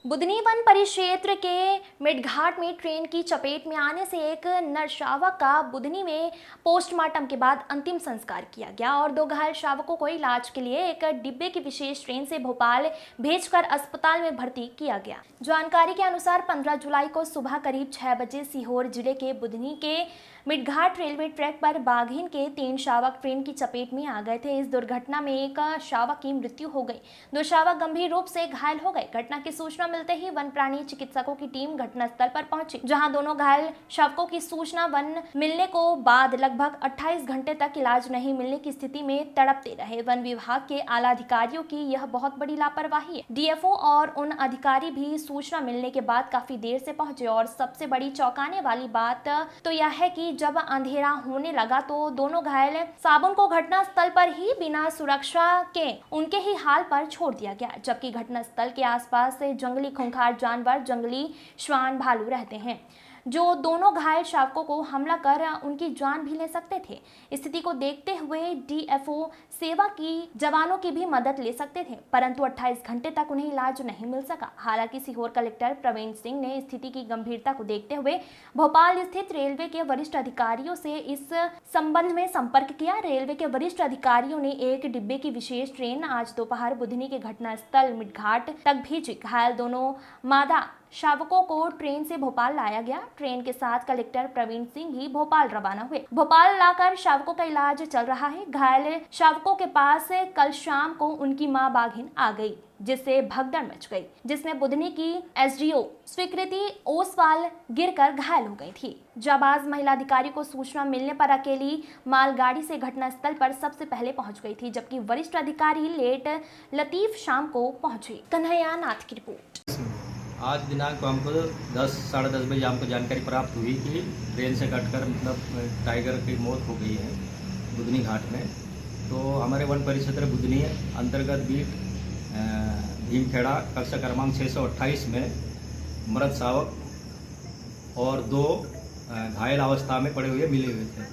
Budhni one परिक्षेत्र के मेटघाट में ट्रेन की चपेट में आने से एक नर शावक का बुधनी में पोस्टमार्टम के बाद अंतिम संस्कार किया गया और 2 घायल शावकों को इलाज के लिए एक डिब्बे की विशेष ट्रेन से भोपाल भेजकर अस्पताल में भर्ती किया गया। जानकारी के अनुसार 15 जुलाई को सुबह करीब 6 बजे सीहोर जिले के बुधनी के मेटघाट रेलवे ट्रैक पर बाघिन के 3 शावक ट्रेन की चपेट में आ गए थे। इस दुर्घटना में एक शावक की मृत्यु हो गई, 2 शावक गंभीर रूप से घायल हो गए। घटना की सूचना मिलते ही वन प्राणी चिकित्सकों की टीम घटनास्थल पर पहुंची, जहां दोनों घायल शावकों की सूचना वन मिलने को बाद लगभग 28 घंटे तक इलाज नहीं मिलने की स्थिति में तड़पते रहे। वन विभाग के आला अधिकारियों की यह बहुत बड़ी लापरवाही है। डीएफओ और उन अधिकारी भी सूचना मिलने के बाद काफी देर से पहुंचे और सबसे बड़ी चौंकाने वाली बात तो यह है कि जब अंधेरा होने लगा तो दोनों घायल साबुन को घटनास्थल पर ही बिना सुरक्षा के उनके ही हाल पर छोड़ दिया गया, जबकि घटनास्थल के आसपास जंगली खूंखार जानवर, जंगली श्वान, भालू रहते हैं जो दोनों घायल शावकों को हमला कर उनकी जान भी ले सकते थे। स्थिति को देखते हुए डीएफओ सेवा की जवानों की भी मदद ले सकते थे, परंतु 28 घंटे तक उन्हें इलाज नहीं मिल सका। हालांकि सीहोर कलेक्टर प्रवीण सिंह ने स्थिति की गंभीरता को देखते हुए भोपाल स्थित रेलवे के वरिष्ठ अधिकारियों से इस संबंध में संपर्क किया। रेलवे के वरिष्ठ अधिकारियों ने एक डिब्बे की विशेष ट्रेन आज दोपहर बुधनी के घटनास्थल मेटघाट तक भेजी। घायल दोनों मादा शावकों को ट्रेन से भोपाल लाया गया। ट्रेन के साथ कलेक्टर प्रवीण सिंह भी भोपाल रवाना हुए। भोपाल लाकर शावकों का इलाज चल रहा है। घायल शावकों के पास कल शाम को उनकी मां बाघिन आ गई, जिससे भगदड़ मच गई, जिसमें बुधनी की एसडीओ स्वीकृति ओसवाल गिरकर घायल हो गई थी। जाबाज महिला अधिकारी को सूचना मिलने पर अकेली मालगाड़ी से घटनास्थल पर सबसे पहले पहुंच गई थी, जबकि वरिष्ठ अधिकारी लेट लतीफ शाम को पहुंचे। कन्हैया नाथ की रिपोर्ट। आज दिनांक को हमको 10 साढ़े 10 बजे हमको जानकारी प्राप्त हुई कि ट्रेन से कटकर मतलब टाइगर की मौत हो गई है बुधनी घाट में। तो हमारे वन परिक्षेत्र बुधनी अंतर्गत बीट भीमखेड़ा कक्षा क्रमांक 628 में मृत शावक और 2 घायल अवस्था में पड़े हुए मिले हुए थे।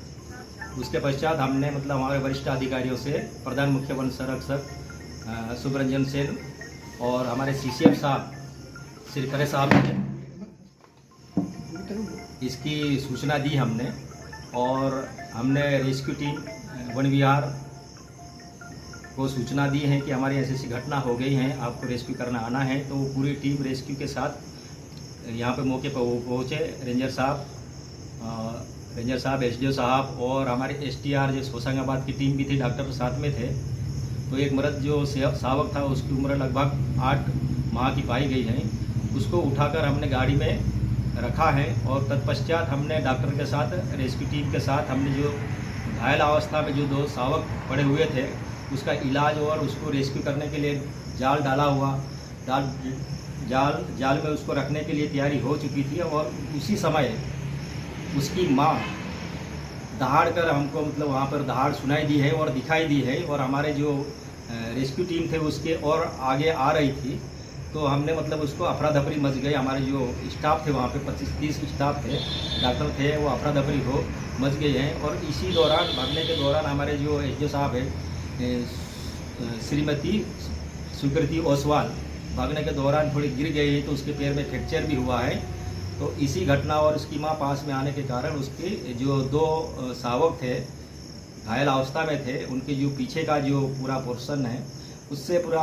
उसके पश्चात हमने मतलब हमारे वरिष्ठ अधिकारियों से प्रधान मुख्य वन संरक्षक सुब्रंजन सेन और हमारे सीसीएफ साहब श्री करे साहब ने इसकी सूचना दी हमने, और हमने रेस्क्यू टीम वन विहार को सूचना दी है कि हमारी ऐसी घटना हो गई है, आपको रेस्क्यू करना आना है। तो पूरी टीम रेस्क्यू के साथ यहाँ पे मौके पर पहुँचे। रेंजर साहब एसडीओ साहब और हमारे एसटीआर जो होशंगाबाद की टीम भी थी, डॉक्टर साथ में थे। तो एक मृत जो शावक था उसकी उम्र लगभग 8 माह की पाई गई है। उसको उठाकर हमने गाड़ी में रखा है और तत्पश्चात हमने डॉक्टर के साथ रेस्क्यू टीम के साथ हमने जो घायल अवस्था में जो 2 शावक पड़े हुए थे उसका इलाज और उसको रेस्क्यू करने के लिए जाल डाला हुआ, जाल में उसको रखने के लिए तैयारी हो चुकी थी। और उसी समय उसकी माँ दहाड़ कर हमको मतलब वहाँ पर दहाड़ सुनाई दी है और दिखाई दी है, और हमारे जो रेस्क्यू टीम थे उसके और आगे आ रही थी। तो हमने मतलब उसको अफरा दफरी मच गई। हमारे जो स्टाफ थे वहाँ पे 25-30 स्टाफ थे, डॉक्टर थे, वो अफरा दफरी हो मच गए हैं। और इसी दौरान भागने के दौरान हमारे जो एसडीओ साहब है श्रीमती स्वीकृति ओसवाल भागने के दौरान थोड़ी गिर गई है, तो उसके पैर में फ्रैक्चर भी हुआ है। तो इसी घटना और उसकी माँ पास में आने के कारण उसके जो 2 शावक थे घायल अवस्था में थे, उनके जो पीछे का जो पूरा पोर्शन है उससे पूरा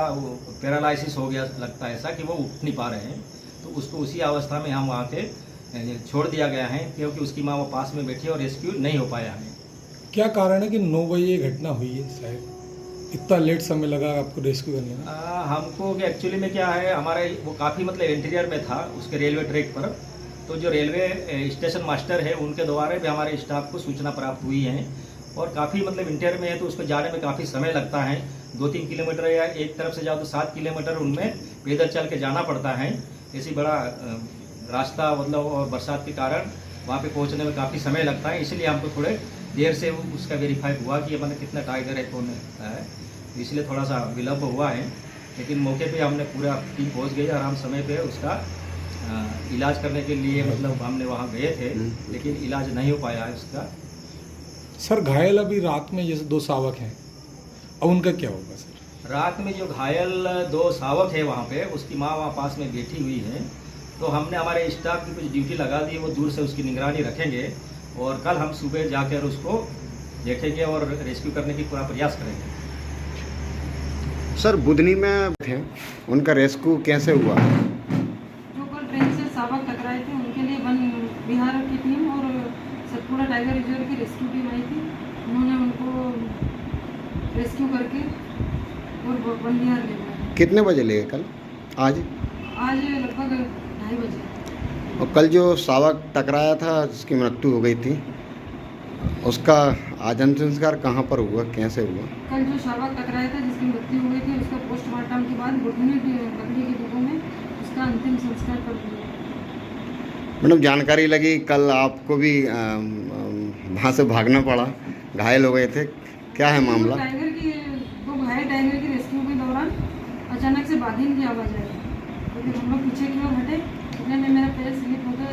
पैरालाइसिस हो गया, लगता है ऐसा कि वो उठ नहीं पा रहे हैं। तो उसको उसी अवस्था में हम वहाँ के छोड़ दिया गया है, क्योंकि उसकी माँ वो पास में बैठी और रेस्क्यू नहीं हो पाया है। क्या कारण है कि 9 बजे ये घटना हुई है? शायद इतना लेट समय लगा आपको रेस्क्यू करने में? हमको कि एक्चुअली में क्या है, हमारे वो काफ़ी मतलब इंटीरियर में था उसके रेलवे ट्रैक पर। तो जो रेलवे स्टेशन मास्टर है उनके द्वारा भी हमारे स्टाफ को सूचना प्राप्त हुई है, और काफ़ी मतलब इंटीरियर में है तो उसको जाने में काफ़ी समय लगता है। 2-3 किलोमीटर या एक तरफ से जाओ तो 7 किलोमीटर उनमें पैदल चल के जाना पड़ता है। ऐसी बड़ा रास्ता मतलब और बरसात के कारण वहाँ पे पहुँचने में काफ़ी समय लगता है, इसलिए हमको थोड़े देर से उसका वेरीफाई हुआ कि मतलब कितना टाइगर है, कौन है, इसलिए थोड़ा सा विलम्ब हुआ है। लेकिन मौके पे हमने पूरा टीम पहुँच गई, आराम समय पे उसका इलाज करने के लिए मतलब हमने वहाँ गए थे, लेकिन इलाज नहीं हो पाया है उसका। सर घायल अभी रात में जैसे 2 शावक हैं, अब उनका क्या होगा सर? रात में जो घायल 2 शावक है वहाँ पे, उसकी माँ वहाँ पास में बैठी हुई है, तो हमने हमारे स्टाफ की कुछ ड्यूटी लगा दी है, वो दूर से उसकी निगरानी रखेंगे और कल हम सुबह जाकर उसको देखेंगे और रेस्क्यू करने की पूरा प्रयास करेंगे। सर बुधनी में थे, उनका रेस्क्यू कैसे हुआ? जो कल ट्रेन से शावक टकराए थे उनके लिए वन विहार की टीम और सतपुड़ा टाइगर रिजर्व की रेस्क्यू टीम आई थी। उन्होंने उनको रेस्क्यू करके और वन विहार ले गए। कितने बजे ले गए कल? आज लगभग 2:30 बजे। और कल जो शावक टकराया था जिसकी मृत्यु हो गई थी, उसका आज अंतिम संस्कार कहाँ पर हुआ, कैसे हुआ? कल जो शावक टकराया था जिसकी मृत्यु हो गई थी, उसका पोस्टमार्टम के बाद बुधनी लकड़ी के डिब्बों में उसका अंतिम संस्कार कर दिया। मैडम जानकारी लगी कल आपको भी वहाँ से भागना पड़ा, घायल हो गए थे, क्या है मामला? दो घायल टाइगर की रेस्क्यू के दौरान अचानक से बाधिन की आवाज़ आई, क्योंकि हम लोग पीछे की ओर हटे, इतने में मेरा पैर स्लिप होकर